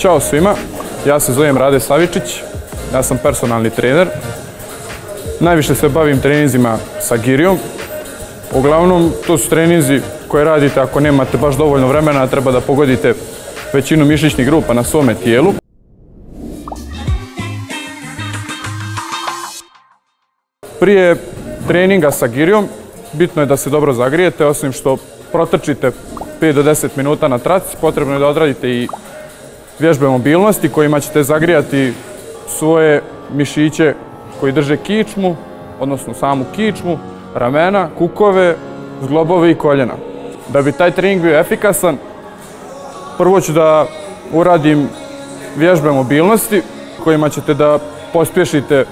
Ćao svima, ja se zovem Rade Savičić, ja sam personalni trener. Najviše se bavim treninzima sa girijom. Uglavnom, to su treninzi koje radite ako nemate baš dovoljno vremena, a treba da pogodite većinu mišićnih grupa na svome tijelu. Prije treninga sa girijom, bitno je da se dobro zagrijete, osim što protrčite 5 do 10 minuta na traci, potrebno je da odradite i vježbe mobilnosti kojima ćete zagrijati svoje mišiće koji drže kičmu, odnosno samu kičmu, ramena, kukove, zglobove i koljena. Da bi taj trening bio efikasan, prvo ću da uradim vježbe mobilnosti kojima ćete da pospješite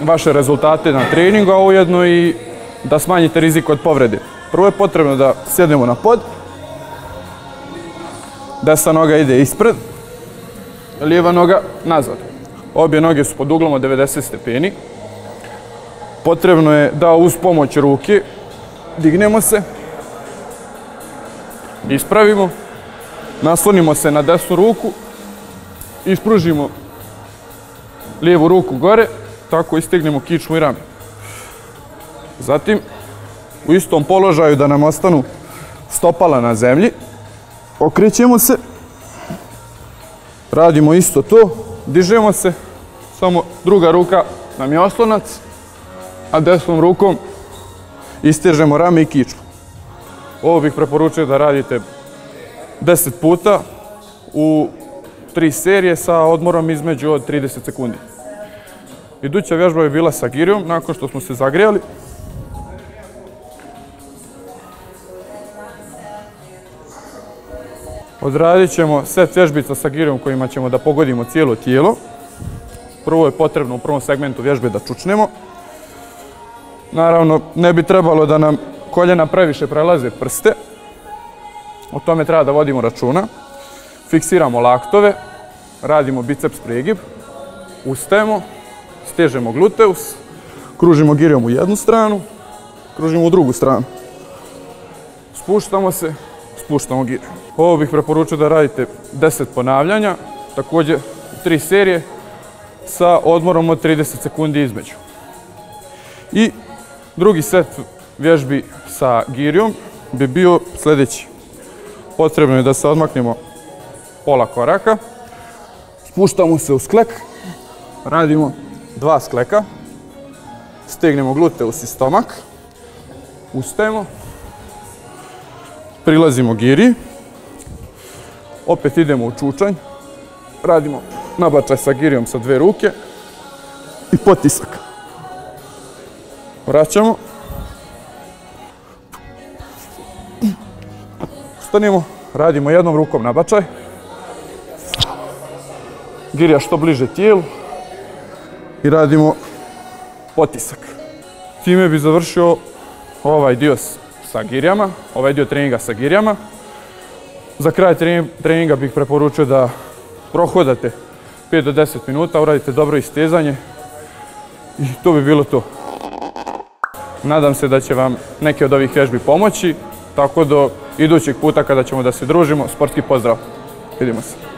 vaše rezultate na treningu, a ujedno i da smanjite rizik od povrede. Prvo je potrebno da sjednemo na pod, desna noga ide ispred, lijeva noga nazad. Obje noge su pod uglom od 90 stepeni. Potrebno je da uz pomoć ruke dignemo se, ispravimo, naslonimo se na desnu ruku, ispružimo lijevu ruku gore, tako istegnemo kičmu i rame. Zatim, u istom položaju da nam ostanu stopala na zemlji, okrećemo se, radimo isto to, dižemo se, samo druga ruka nam je oslonac, a desnom rukom istežemo rame i kičmu. Ovo bih preporučio da radite 10 puta u 3 serije sa odmorom između od 30 sekundi. Iduća vježba je bila sa girijom, nakon što smo se zagrijali. Odradit ćemo set vježbica sa girijom kojima ćemo da pogodimo cijelo tijelo. Prvo je potrebno u prvom segmentu vježbe da čučnemo. Naravno, ne bi trebalo da nam koljena previše prelaze prste. O tome treba da vodimo računa. Fiksiramo laktove, radimo biceps pregib, ustajemo, stežemo gluteus, kružimo girijom u jednu stranu, kružimo u drugu stranu. Spuštamo se, spuštamo giriju. Ovo bih preporučio da radite 10 ponavljanja, također 3 serije sa odmorom od 30 sekundi između. I drugi set vježbi sa girijom bi bio sljedeći. Potrebno je da se odmaknemo pola koraka, spuštamo se u sklek, radimo 2 skleka, stegnemo gluteus i stomak, ustajemo, prilazimo giriji, opet idemo u čučanj, radimo nabačaj sa girijom sa 2 ruke i potisak. Vraćamo, ustanimo, radimo jednom rukom nabačaj, girija što bliže tijelu i radimo potisak. Time bi završio ovaj dio sa girijama, ovaj dio treninga sa girijama. Za kraj treninga bih preporučio da prohodate 5 do 10 minuta, uradite dobro istezanje i to bi bilo to. Nadam se da će vam neke od ovih vježbi pomoći, tako do idućeg puta kada ćemo da se družimo. Sportski pozdrav! Vidimo se!